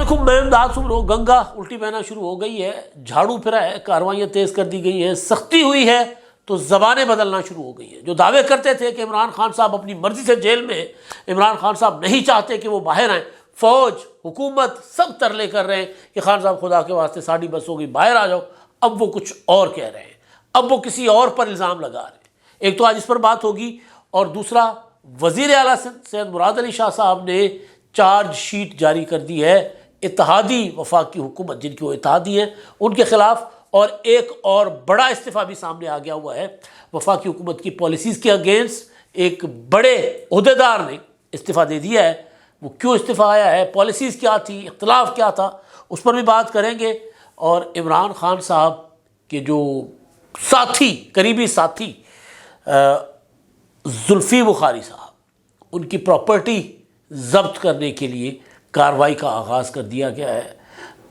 علیکم، میں امداد سمرو۔ گنگا الٹی بہنا شروع ہو گئی ہے، جھاڑو پھرا ہے، کارروائیاں تیز کر دی گئی ہیں، سختی ہوئی ہے تو زبانیں بدلنا شروع ہو گئی ہیں۔ جو دعوے کرتے تھے کہ عمران خان صاحب اپنی مرضی سے جیل میں، عمران خان صاحب نہیں چاہتے کہ وہ باہر آئیں، فوج، حکومت سب ترلے کر رہے ہیں کہ خان صاحب خدا کے واسطے 7:30 بس ہو گئی، باہر آ جاؤ۔ اب وہ کچھ اور کہہ رہے ہیں، اب وہ کسی اور پر الزام لگا رہے ہیں۔ ایک تو آج اس پر بات ہوگی، اور دوسرا وزیر اعلیٰ سید مراد علی شاہ صاحب نے چارج شیٹ جاری کر دی ہے اتحادی وفاقی حکومت، جن کی وہ اتحادی ہیں، ان کے خلاف۔ اور ایک اور بڑا استعفیٰ بھی سامنے آ گیا ہوا ہے وفاقی حکومت کی پالیسیز کے اگینسٹ۔ ایک بڑے عہدیدار نے استعفیٰ دے دیا ہے۔ وہ کیوں استعفیٰ آیا ہے، پالیسیز کیا تھی، اختلاف کیا تھا، اس پر بھی بات کریں گے۔ اور عمران خان صاحب کے جو ساتھی، قریبی ساتھی زلفی بخاری صاحب، ان کی پراپرٹی ضبط کرنے کے لیے کارروائی کا آغاز کر دیا گیا ہے۔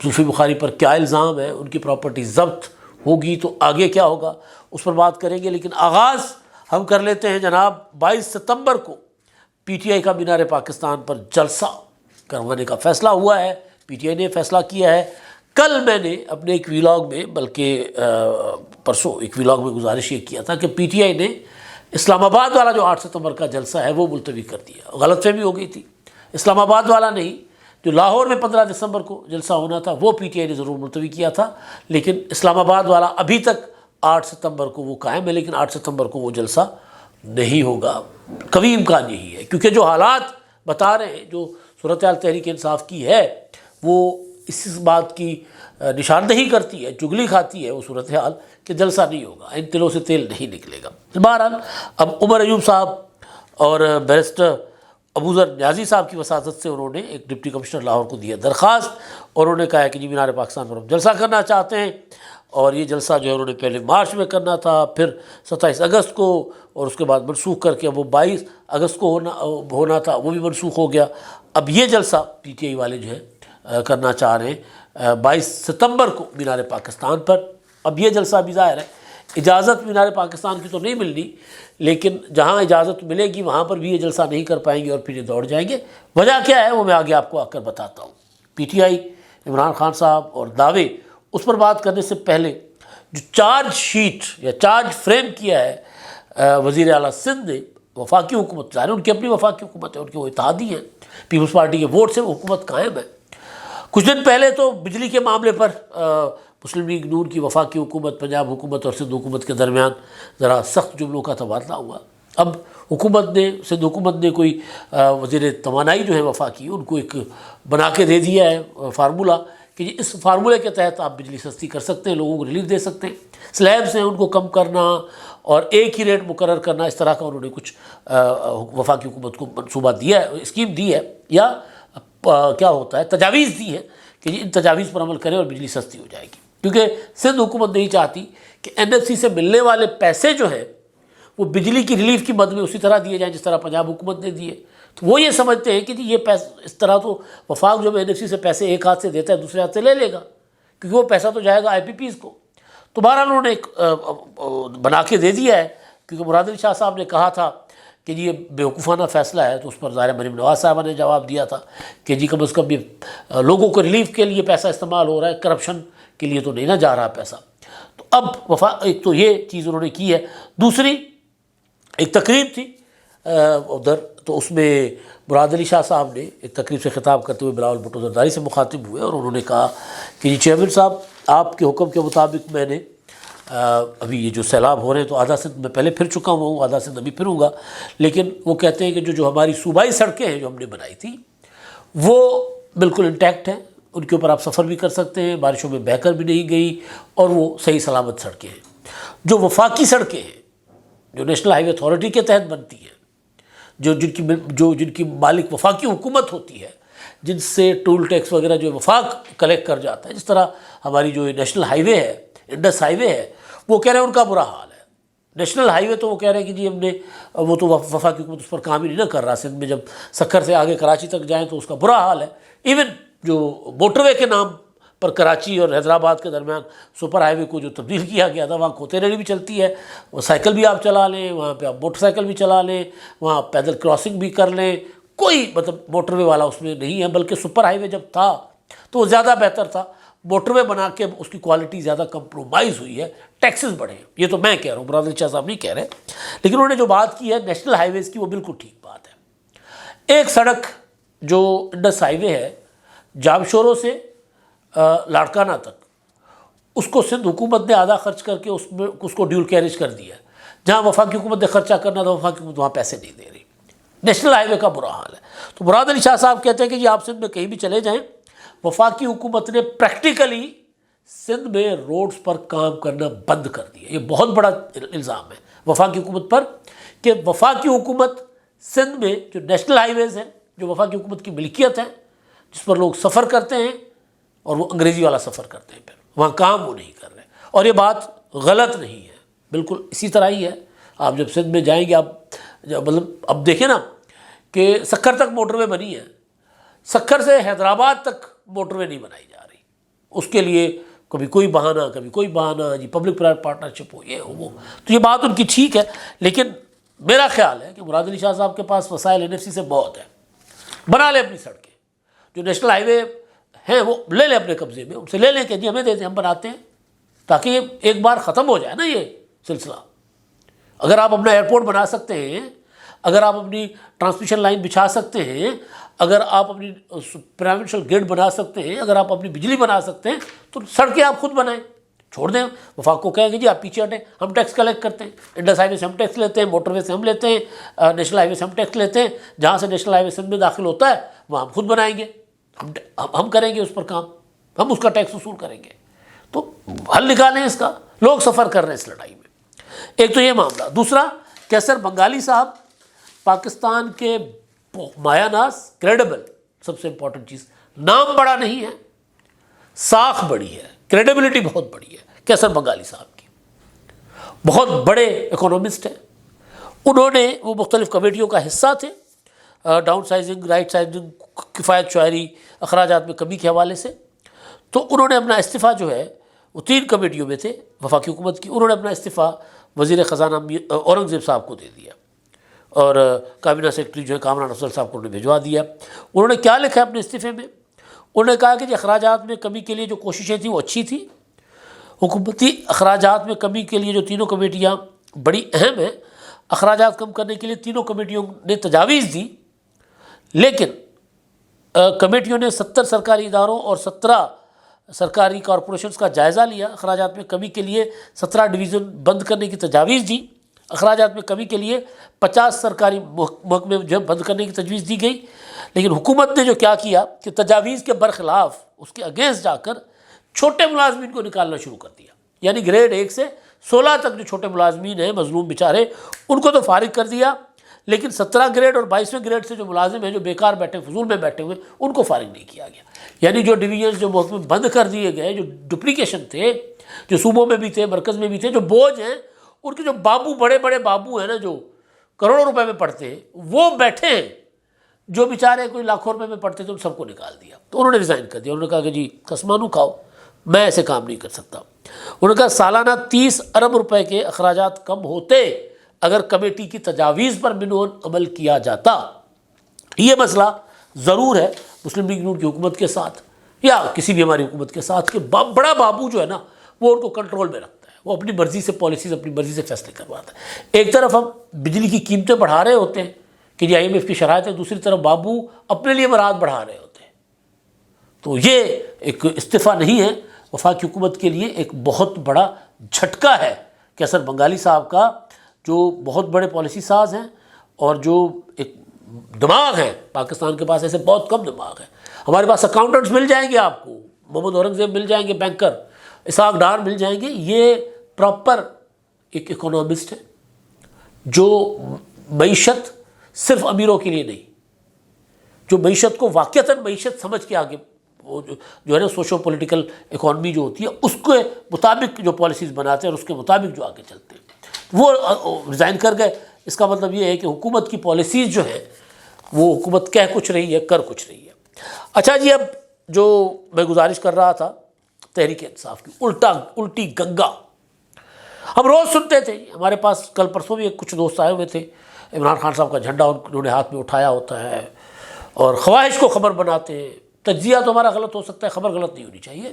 زلفی بخاری پر کیا الزام ہے، ان کی پراپرٹی ضبط ہوگی تو آگے کیا ہوگا، اس پر بات کریں گے۔ لیکن آغاز ہم کر لیتے ہیں جناب 22 ستمبر کو پی ٹی آئی کا مینار پاکستان پر جلسہ کروانے کا فیصلہ ہوا ہے۔ پی ٹی آئی نے فیصلہ کیا ہے۔ کل میں نے اپنے ایک ویلاگ میں، بلکہ پرسوں ایک ویلاگ میں گزارش یہ کیا تھا کہ پی ٹی آئی نے اسلام آباد والا جو 8 ستمبر کا جلسہ ہے وہ ملتوی کر دیا۔ غلط فہمی ہو گئی تھی، اسلام آباد والا نہیں، جو لاہور میں 15 دسمبر کو جلسہ ہونا تھا وہ پی ٹی آئی نے ضرور ملتوی کیا تھا، لیکن اسلام آباد والا ابھی تک 8 ستمبر کو وہ قائم ہے، لیکن 8 ستمبر کو وہ جلسہ نہیں ہوگا۔ قوی امکان یہی ہے، کیونکہ جو حالات بتا رہے ہیں، جو صورتحال تحریک انصاف کی ہے، وہ اس بات کی نشاندہی کرتی ہے، چگلی کھاتی ہے وہ صورتحال کہ جلسہ نہیں ہوگا، ان تلوں سے تیل نہیں نکلے گا۔ بہرحال اب عمر ایوب صاحب اور بیرسٹر ابوذر نیازی صاحب کی وساطت سے انہوں نے ایک ڈپٹی کمشنر لاہور کو دیا درخواست، اور انہوں نے کہا ہے کہ جی مینار پاکستان پر ہم جلسہ کرنا چاہتے ہیں۔ اور یہ جلسہ جو ہے انہوں نے پہلے مارچ میں کرنا تھا، پھر 27 اگست کو، اور اس کے بعد منسوخ کر کے وہ 22 اگست کو ہونا تھا، وہ بھی منسوخ ہو گیا۔ اب یہ جلسہ پی ٹی آئی والے جو ہے کرنا چاہ رہے ہیں 22 ستمبر کو مینار پاکستان پر۔ اب یہ جلسہ بھی ظاہر ہے اجازت مینار پاکستان کی تو نہیں ملنی، لیکن جہاں اجازت ملے گی وہاں پر بھی یہ جلسہ نہیں کر پائیں گے اور پھر یہ دوڑ جائیں گے۔ وجہ کیا ہے وہ میں آگے آپ کو آ کر بتاتا ہوں۔ P T I, Imran Khan صاحب اور دعوے، اس پر بات کرنے سے پہلے جو چارج شیٹ یا چارج فریم کیا ہے وزیر اعلیٰ سندھ نے وفاقی حکومت، ظاہر ان کی اپنی وفاقی حکومت ہے، ان کے وہ اتحادی ہیں، پیپلز پارٹی کے ووٹ سے وہ حکومت قائم ہے۔ کچھ دن پہلے تو بجلی کے معاملے پر مسلم لیگ نون کی وفاقی حکومت، پنجاب حکومت اور سندھ حکومت کے درمیان ذرا سخت جملوں کا تبادلہ ہوا۔ اب سندھ حکومت نے کوئی وزیر توانائی جو ہے وفاقی، ان کو ایک بنا کے دے دیا ہے فارمولہ کہ جی اس فارمولے کے تحت آپ بجلی سستی کر سکتے ہیں، لوگوں کو ریلیف دے سکتے ہیں، سلیبس ہیں ان کو کم کرنا اور ایک ہی ریٹ مقرر کرنا، اس طرح کا انہوں نے کچھ وفاقی حکومت کو منصوبہ دیا ہے، اسکیم دی ہے، یا کیا ہوتا ہے تجاویز دی ہے کہ جی ان تجاویز پر عمل کریں اور بجلی سستی ہو جائے گی۔ کیونکہ سندھ حکومت نہیں چاہتی کہ این ایف سی سے ملنے والے پیسے جو ہیں وہ بجلی کی ریلیف کی مد میں اسی طرح دیے جائیں جس طرح پنجاب حکومت نے دیے۔ تو وہ یہ سمجھتے ہیں کہ جی یہ پیسے اس طرح تو وفاق جو این ایف سی سے پیسے ایک ہاتھ سے دیتا ہے دوسرے ہاتھ سے لے لے گا، کیونکہ وہ پیسہ تو جائے گا آئی پی پیز کو۔ تو بہرحال انہوں نے ایک بنا کے دے دیا ہے، کیونکہ مراد علی شاہ صاحب نے کہا تھا کہ جی یہ بیوقوفانہ فیصلہ ہے، تو اس پر ظاہر مریم نواز صاحبہ نے جواب دیا تھا کہ جی کم از کم یہ لوگوں کو ریلیف کے لیے پیسہ استعمال ہو رہا ہے، کرپشن کے لیے تو نہیں نہ جا رہا پیسہ۔ تو اب ایک تو یہ چیز انہوں نے کی ہے۔ دوسری ایک تقریب تھی ادھر، تو اس میں مراد علی شاہ صاحب نے ایک تقریب سے خطاب کرتے ہوئے بلاول بھٹو زرداری سے مخاطب ہوئے، اور انہوں نے کہا کہ جی چیئرمین صاحب آپ کے حکم کے مطابق میں نے ابھی یہ جو سیلاب ہو رہے ہیں تو آدھا سندھ میں پہلے پھر چکا ہوں، آدھا سندھ ابھی پھروں گا، لیکن وہ کہتے ہیں کہ جو ہماری صوبائی سڑکیں ہیں جو ہم نے بنائی تھی وہ بالکل انٹیکٹ ہیں، ان کے اوپر آپ سفر بھی کر سکتے ہیں، بارشوں میں بہہ کر بھی نہیں گئی، اور وہ صحیح سلامت سڑکیں ہیں۔ جو وفاقی سڑکیں ہیں جو نیشنل ہائی وے اتھارٹی کے تحت بنتی ہیں، جن کی مالک وفاقی حکومت ہوتی ہے، جن سے ٹول ٹیکس وغیرہ جو وفاق کلیکٹ کر جاتا ہے، جس طرح ہماری جو نیشنل ہائی وے ہے، انڈس ہائی وے ہے، وہ کہہ رہے ہیں ان کا برا حال ہے۔ نیشنل ہائی وے تو وہ کہہ رہے ہیں کہ جی ہم نے، وہ تو وفاقی حکومت اس پر کام ہی نہیں نہ کر رہا، سندھ میں جب سکھر سے آگے کراچی تک جائیں تو اس کا برا حال ہے۔ ایون جو موٹر وے کے نام پر کراچی اور حیدرآباد کے درمیان سپر ہائی وے کو جو تبدیل کیا گیا تھا، وہاں کھوتے ریلی بھی چلتی ہے، وہ سائیکل بھی آپ چلا لیں، وہاں پہ آپ موٹر سائیکل بھی چلا لیں، وہاں پیدل کراسنگ بھی کر لیں، کوئی مطلب موٹر وے والا اس میں نہیں ہے، بلکہ سپر ہائی وے جب تھا تو وہ زیادہ بہتر تھا. موٹر وے بنا کے اس کی کوالٹی زیادہ کمپرومائز ہوئی ہے, ٹیکسز بڑھے ہیں. یہ تو میں کہہ رہا ہوں, مراد علی شاہ صاحب نہیں کہہ رہے, لیکن انہوں نے جو بات کی ہے نیشنل ہائی ویز کی وہ بالکل ٹھیک بات ہے. ایک سڑک جو انڈس ہائی وے ہے جامشورو سے لاڑکانہ تک, اس کو سندھ حکومت نے آدھا خرچ کر کے اس کو ڈیول کیریج کر دیا. جہاں وفاقی حکومت نے خرچہ کرنا تھا وفاقی حکومت وہاں پیسے نہیں دے رہی. نیشنل ہائی وے کا برا حال ہے. تو مراد علی شاہ صاحب کہتے ہیں کہ جی آپ سندھ میں کہیں بھی چلے جائیں, وفاقی حکومت نے پریکٹیکلی سندھ میں روڈز پر کام کرنا بند کر دیا. یہ بہت بڑا الزام ہے وفاقی حکومت پر کہ وفاقی حکومت سندھ میں جو نیشنل ہائی ویز ہیں جو وفاقی حکومت کی ملکیت ہے, جس پر لوگ سفر کرتے ہیں اور وہ انگریزی والا سفر کرتے ہیں, پھر وہاں کام وہ نہیں کر رہے. اور یہ بات غلط نہیں ہے, بالکل اسی طرح ہی ہے. آپ جب سندھ میں جائیں گے, آپ مطلب اب دیکھیں نا کہ سکھر تک موٹر وے بنی ہے, سکھر سے حیدرآباد تک موٹر وے نہیں بنائی جا رہی. اس کے لیے کبھی کوئی بہانہ کبھی کوئی بہانہ, جی پبلک پرائیویٹ پارٹنرشپ ہو, یہ ہو وہ. تو یہ بات ان کی ٹھیک ہے, لیکن میرا خیال ہے کہ مراد علی شاہ صاحب کے پاس وسائل NFC سے بہت ہے. بنا لیں اپنی سڑکیں, جو نیشنل ہائی وے ہیں وہ لے لیں اپنے قبضے میں, ان سے لے لیں کہ جی ہمیں دے دیں, ہم بناتے ہیں, تاکہ یہ ایک بار ختم ہو جائے نا یہ سلسلہ. اگر آپ اپنا ایئرپورٹ بنا سکتے ہیں, اگر آپ اپنی ٹرانسمیشن لائن بچھا سکتے ہیں, اگر آپ اپنی پروونشل گرڈ بنا سکتے ہیں, اگر آپ اپنی بجلی بنا سکتے ہیں, تو سڑکیں آپ خود بنائیں. چھوڑ دیں وفاق کو, کہیں گے جی آپ پیچھے ہٹیں, ہم ٹیکس کلیکٹ کرتے ہیں, انڈس ہائی وے سے ہم ٹیکس لیتے ہیں, موٹر وے سے ہم لیتے ہیں, نیشنل ہائی وے سے ہم ٹیکس لیتے ہیں. جہاں سے نیشنل ہائی وے سندھ میں داخل ہوتا ہے وہاں ہم خود بنائیں گے, ہم کریں گے اس پر کام, ہم اس کا ٹیکس وصول کریں گے. تو حل نکالیں اس کا. لوگ سفر کر رہے ہیں اس لڑائی میں. ایک تو یہ معاملہ. دوسرا, کیسر بنگالی صاحب پاکستان کے مایہ ناز, کریڈیبل, سب سے امپورٹنٹ چیز, نام بڑا نہیں ہے, ساکھ بڑی ہے, کریڈیبلٹی بہت بڑی ہے کیسر بنگالی صاحب کی. بہت بڑے اکونومسٹ ہیں. انہوں نے وہ مختلف کمیٹیوں کا حصہ تھے, ڈاؤن سائزنگ, رائٹ سائزنگ, کفایت شعاری, اخراجات میں کمی کے حوالے سے. تو انہوں نے اپنا استعفیٰ جو ہے, وہ 3 کمیٹیوں میں تھے وفاقی حکومت کی, انہوں نے اپنا استعفیٰ وزیر خزانہ اورنگزیب صاحب کو دے دیا, اور کابینہ سیکرٹری جو ہے کامران افضل صاحب کو انہوں نے بھجوا دیا. انہوں نے کیا لکھا ہے اپنے استعفے میں؟ انہوں نے کہا کہ جی اخراجات میں کمی کے لیے جو کوششیں تھیں وہ اچھی تھیں. حکومتی اخراجات میں کمی کے لیے جو 3 کمیٹیاں بڑی اہم ہیں, اخراجات کم کرنے کے لیے 3 کمیٹیوں نے تجاویز دی, لیکن کمیٹیوں نے 70 سرکاری اداروں اور 17 سرکاری کارپوریشنز کا جائزہ لیا. اخراجات میں کمی کے لیے 17 ڈویژن بند کرنے کی تجاویز دی. اخراجات میں کمی کے لیے 50 سرکاری محکمے جو بند کرنے کی تجویز دی گئی. لیکن حکومت نے جو کیا کیا کہ تجاویز کے برخلاف اس کے اگینسٹ جا کر چھوٹے ملازمین کو نکالنا شروع کر دیا. یعنی گریڈ 1 سے 16 تک جو چھوٹے ملازمین ہیں, مظلوم بیچارے, ان کو تو فارغ کر دیا, لیکن 17 گریڈ اور 22ویں گریڈ سے جو ملازم ہیں جو بیکار بیٹھے, فضول میں بیٹھے ہوئے, ان کو فارغ نہیں کیا گیا. یعنی جو ڈویژنز جو محکمے بند کر دیے گئے, جو ڈپلیکیشن تھے, جو صوبوں میں بھی تھے, مرکز میں بھی تھے, جو بوجھ ہیں, ان کے جو بابو, بڑے بڑے بابو ہیں نا, جو کروڑوں روپے میں پڑھتے ہیں, وہ بیٹھے ہیں. جو بیچارے کوئی لاکھوں روپے میں پڑھتے تھے ان سب کو نکال دیا. تو انہوں نے ریزائن کر دیا. انہوں نے کہا کہ جی قسمانو کھاؤ, میں ایسے کام نہیں کر سکتا. انہوں نے کہا سالانہ 30 ارب روپے کے اخراجات کم ہوتے اگر کمیٹی کی تجاویز پر منون عمل کیا جاتا. یہ مسئلہ ضرور ہے مسلم لیگ نون کی حکومت کے ساتھ یا کسی بھی ہماری حکومت کے ساتھ کہ بڑا بابو جو ہے نا وہ ان کو کنٹرول میں رکھتا ہے, وہ اپنی مرضی سے پالیسیز, اپنی مرضی سے فیصلے کرواتا ہے. ایک طرف ہم بجلی کی قیمتیں بڑھا رہے ہوتے ہیں کہ جی IMF کی شرائط ہے, دوسری طرف بابو اپنے لیے مراد بڑھا رہے ہوتے ہیں. تو یہ ایک استعفیٰ نہیں ہے, وفاقی حکومت کے لیے ایک بہت بڑا جھٹکا ہے. کیسر بنگالی صاحب کا جو بہت بڑے پالیسی ساز ہیں اور جو ایک دماغ ہے, پاکستان کے پاس ایسے بہت کم دماغ ہے. ہمارے پاس اکاؤنٹنٹس مل جائیں گے آپ کو, محمد اورنگزیب مل جائیں گے, بینکر اسحاق ڈار مل جائیں گے, یہ پراپر ایک اکونومسٹ ہے جو معیشت صرف امیروں کے لیے نہیں, جو معیشت کو واقعتاً معیشت سمجھ کے آگے, وہ جو ہے نا سوشو پولیٹیکل اکانومی جو ہوتی ہے اس کے مطابق جو پالیسیز بناتے ہیں اور اس کے مطابق جو آگے چلتے ہیں, وہ ریزائن کر گئے. اس کا مطلب یہ ہے کہ حکومت کی پالیسیز جو ہیں وہ حکومت کہہ کچھ رہی ہے, کر کچھ رہی ہے. اچھا جی, اب جو میں گزارش کر رہا تھا تحریک انصاف کی الٹی گنگا, ہم روز سنتے تھے. ہمارے پاس کل پرسوں بھی کچھ دوست آئے ہوئے تھے, عمران خان صاحب کا جھنڈا انہوں نے ہاتھ میں اٹھایا ہوتا ہے اور خواہش کو خبر بناتے ہیں, تجزیہ تو ہمارا غلط ہو سکتا ہے، خبر غلط نہیں ہونی چاہیے.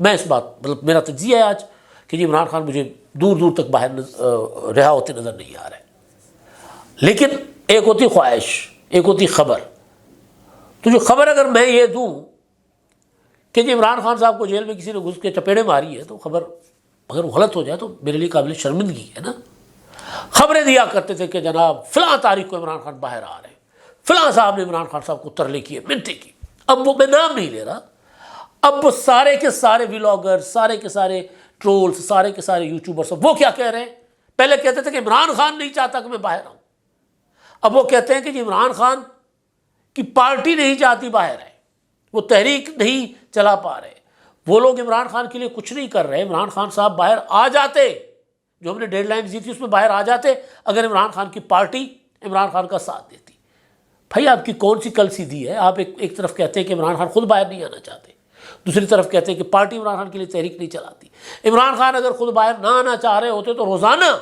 میں اس بات مطلب میرا تجزیہ ہے آج کہ جی عمران خان مجھے دور دور تک باہر رہا ہوتے نظر نہیں آ رہے. لیکن ایک ہوتی خواہش، ایک ہوتی خبر. تو جو خبر اگر میں یہ دوں کہ جی عمران خان صاحب کو جیل میں کسی نے گھس کے چپیڑے ماری ہے، تو خبر اگر وہ غلط ہو جائے تو میرے لیے قابل شرمندگی ہے نا. خبریں دیا کرتے تھے کہ جناب فلاں تاریخ کو عمران خان باہر آ رہے ہیں، فلاں صاحب نے عمران خان صاحب کو ترلے کیے، منتیں کی. اب وہ میں نام نہیں لے رہا، اب وہ سارے کے سارے ولاگر، سارے کے سارے ٹرولز، سارے کے سارے یوٹیوبرز، وہ کیا کہہ رہے ہیں؟ پہلے کہتے تھے کہ عمران خان نہیں چاہتا کہ میں باہر آؤں، اب وہ کہتے ہیں کہ جی عمران خان کی پارٹی نہیں چاہتی باہر آئے، وہ تحریک نہیں چلا پا رہے. وہ لوگ عمران خان کے لیے کچھ نہیں کر رہے. عمران خان صاحب باہر آ جاتے، جو ہم نے ڈیڈ لائن دی تھی اس میں باہر آ جاتے اگر عمران خان کی پارٹی عمران خان کا ساتھ دیتی. بھائی آپ کی کون سی کل سیدھی ہے؟ آپ ایک طرف کہتے ہیں کہ عمران خان خود باہر نہیں آنا چاہتے، دوسری طرف کہتے ہیں کہ پارٹی عمران خان کے لیے تحریک نہیں چلاتی. عمران خان اگر خود باہر نہ آنا چاہ رہے ہوتے تو روزانہ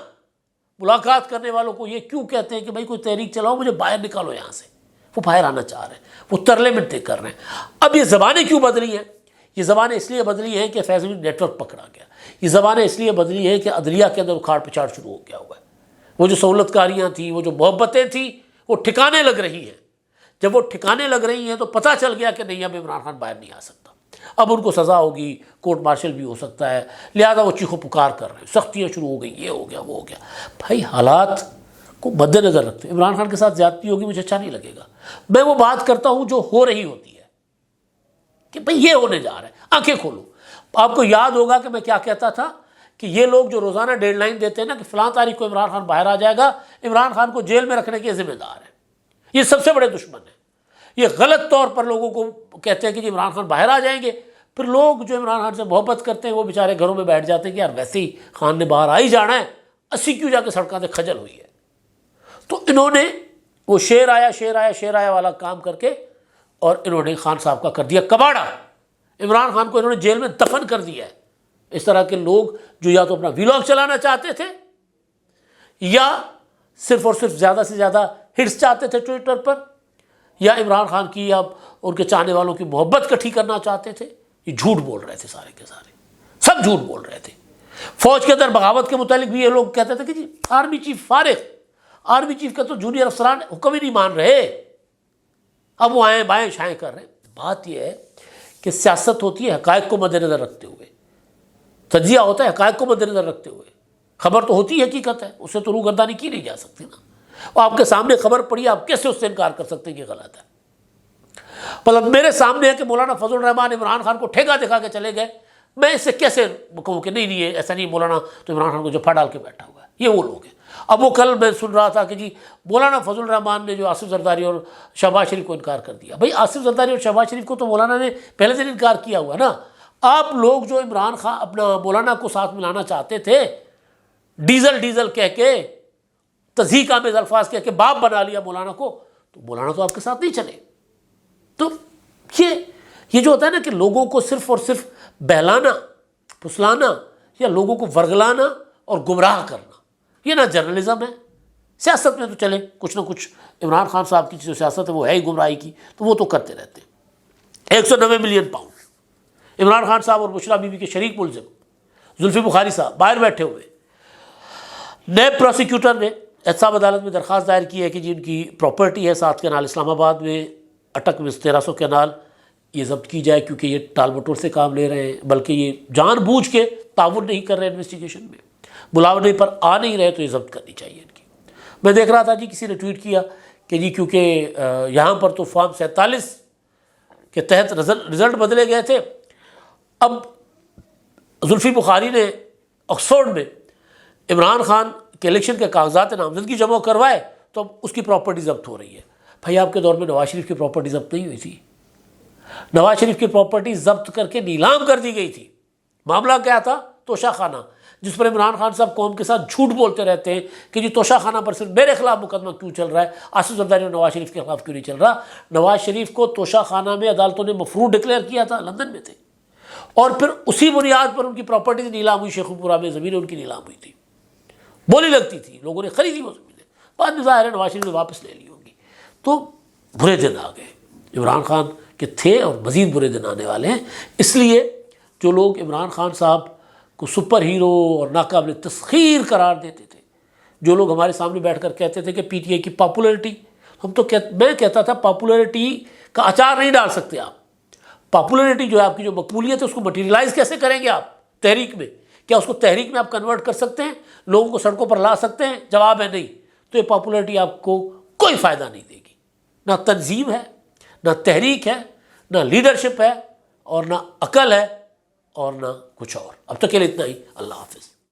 ملاقات کرنے والوں کو یہ کیوں کہتے ہیں کہ بھائی کوئی تحریک چلاؤ، مجھے باہر نکالو یہاں سے؟ وہ باہر آنا چاہ رہے ہیں، وہ ترلے منتیں کر رہے ہیں. اب یہ زبانیں کیوں بدلی ہیں؟ یہ زبانیں اس لیے بدلی ہیں کہ فیض الدین نیٹ ورک پکڑا گیا. یہ زبانیں اس لیے بدلی ہیں کہ عدلیہ کے اندر اکھاڑ پچھاڑ شروع ہو گیا ہوا ہے. وہ جو سہولت کاریاں تھیں، وہ جو محبتیں تھیں، وہ ٹھکانے لگ رہی ہیں. جب وہ ٹھکانے لگ رہی ہیں تو پتہ چل گیا کہ نہیں، اب عمران خان باہر نہیں آ سکتا، اب ان کو سزا ہوگی، کورٹ مارشل بھی ہو سکتا ہے، لہذا وہ چیخو پکار کر رہے ہیں، سختیاں شروع ہو گئی، یہ ہو گیا وہ ہو گیا. بھائی حالات کو مد نظر رکھتے ہیں. عمران خان کے ساتھ زیادتی ہوگی، مجھے اچھا نہیں لگے گا. میں وہ بات کرتا ہوں جو ہو رہی ہوتی ہے کہ بھئی یہ ہونے جا رہا ہے، آنکھیں کھولو. آپ کو یاد ہوگا کہ میں کیا کہتا تھا کہ یہ لوگ جو روزانہ ڈیڈ لائن دیتے ہیں نا کہ فلاں تاریخ کو عمران خان باہر آ جائے گا، عمران خان کو جیل میں رکھنے کے ذمہ دار ہیں. یہ سب سے بڑے دشمن ہیں. یہ غلط طور پر لوگوں کو کہتے ہیں کہ جی عمران خان باہر آ جائیں گے. پھر لوگ جو عمران خان سے محبت کرتے ہیں وہ بیچارے گھروں میں بیٹھ جاتے ہیں کہ یار ویسے ہی خان نے باہر آ ہی جانا ہے، اسی کیوں جا کے سڑکوں سے کھجل ہوئی ہے. تو انہوں نے وہ شیر آیا والا کام کر کے اور انہوں نے خان صاحب کا کر دیا کباڑا. عمران خان کو انہوں نے جیل میں دفن کر دیا ہے. اس طرح کے لوگ جو یا تو اپنا ویلاگ چلانا چاہتے تھے یا صرف اور صرف زیادہ سے زیادہ ہٹس چاہتے تھے ٹویٹر پر، یا عمران خان کی یا ان کے چاہنے والوں کی محبت کٹھی کرنا چاہتے تھے، یہ جھوٹ بول رہے تھے. سارے کے سارے سب جھوٹ بول رہے تھے. فوج کے اندر بغاوت کے متعلق بھی یہ لوگ کہتے تھے کہ جی آرمی چیف فارغ، آرمی چیف کا تو جونیئر افسران حکم ہی نہیں مان رہے، اب وہ آئیں بائیں شائیں کر رہے ہیں. بات یہ ہے کہ سیاست ہوتی ہے حقائق کو مد نظر رکھتے ہوئے، تجزیہ ہوتا ہے حقائق کو مد نظر رکھتے ہوئے. خبر تو ہوتی ہے، حقیقت ہے، اس سے تو روگردانی کی نہیں جا سکتی نا. اور آپ کے سامنے خبر پڑی، آپ کیسے اس سے انکار کر سکتے ہیں کہ غلط ہے؟ مطلب میرے سامنے ہے کہ مولانا فضل الرحمان عمران خان کو ٹھیکہ دکھا کے چلے گئے، میں اس سے کیسے کہوں کہ نہیں ایسا نہیں، مولانا تو عمران خان کو جفا ڈال کے بیٹھا ہوا ہے. یہ وہ لوگ ہیں. اب وہ کل میں سن رہا تھا کہ جی مولانا فضل الرحمان نے جو آصف زرداری اور شہباز شریف کو انکار کر دیا. بھائی آصف زرداری اور شہباز شریف کو تو مولانا نے پہلے دن انکار کیا ہوا نا. آپ لوگ جو عمران خان اپنا مولانا کو ساتھ ملانا چاہتے تھے، ڈیزل کہہ کے، تضحیک آمیز الفاظ کہہ کے باپ بنا لیا مولانا کو، تو مولانا تو آپ کے ساتھ نہیں چلے. تو یہ جو ہوتا ہے نا کہ لوگوں کو صرف اور صرف بہلانا، پھسلانا یا لوگوں کو ورگلانا اور گمراہ کرنا، یہ نہ جرنلزم ہے. سیاست میں تو چلے کچھ نہ کچھ، عمران خان صاحب کی جو سیاست ہے وہ ہے ہی گمراہی کی، تو وہ تو کرتے رہتے ہیں. 190 ملین پاؤنڈ عمران خان صاحب اور بشرا بی بی کے شریک ملزم زلفی بخاری صاحب باہر بیٹھے ہوئے. نیب پروسیکیوٹر نے احتساب عدالت میں درخواست دائر کی ہے کہ جی ان کی پراپرٹی ہے 7 کنال اسلام آباد میں، اٹک میں 1300 کنال، یہ ضبط کی جائے کیونکہ یہ ٹال مٹول سے کام لے رہے ہیں، بلکہ یہ جان بوجھ کے تعاون نہیں کر رہے انویسٹیگیشن میں، بلاونے پر آ نہیں رہے، تو یہ ضبط کرنی چاہیے ان کی. میں دیکھ رہا تھا جی کسی نے ٹویٹ کیا کہ جی کیونکہ یہاں پر تو فارم 47 کے تحت رزلٹ بدلے گئے تھے، اب زلفی بخاری نے آکسفورڈ میں عمران خان کے الیکشن کے کاغذات نامزدگی جمع کروائے تو اب اس کی پراپرٹی ضبط ہو رہی ہے. بھائی آپ کے دور میں نواز شریف کی پراپرٹی ضبط نہیں ہوئی تھی؟ نواز شریف کی پراپرٹی ضبط کر کے نیلام کر دی گئی تھی. معاملہ کیا تھا؟ توشہ خانہ، جس پر عمران خان صاحب قوم کے ساتھ جھوٹ بولتے رہتے ہیں کہ جی توشہ خانہ پر صرف میرے خلاف مقدمہ کیوں چل رہا ہے، آصف زرداری اور نواز شریف کے خلاف کیوں نہیں چل رہا. نواز شریف کو توشہ خانہ میں عدالتوں نے مفروض ڈکلیئر کیا تھا، لندن میں تھے، اور پھر اسی بنیاد پر ان کی پراپرٹی نیلام ہوئی. شیخو پورہ میں زمینیں ان کی نیلام ہوئی تھی، بولی لگتی تھی، لوگوں نے خریدی وہ زمینیں، بعد میں ظاہر ہے نواز شریف نے واپس لے لی ہوں گی. تو برے دن آ گئے. عمران خان کہ تھے اور مزید برے دن آنے والے ہیں۔ اس لیے جو لوگ عمران خان صاحب کو سپر ہیرو اور ناقابل تسخیر قرار دیتے تھے، جو لوگ ہمارے سامنے بیٹھ کر کہتے تھے کہ پی ٹی آئی کی پاپولرٹی، میں کہتا تھا پاپولرٹی کا اچار نہیں ڈال سکتے آپ۔ پاپولرٹی جو ہے آپ کی جو مقبولیت ہے اس کو مٹیریلائز کیسے کریں گے آپ تحریک میں؟ کیا اس کو تحریک میں آپ کنورٹ کر سکتے ہیں، لوگوں کو سڑکوں پر لا سکتے ہیں؟ جواب ہے نہیں۔ تو یہ پاپولرٹی آپ کو کوئی فائدہ نہیں دے گی، نہ تنظیم ہے، نہ تحریک ہے، نہ لیڈرشپ ہے، اور نہ عقل ہے، اور نہ کچھ اور۔ اب تک کے لیے اتنا ہی۔ اللہ حافظ۔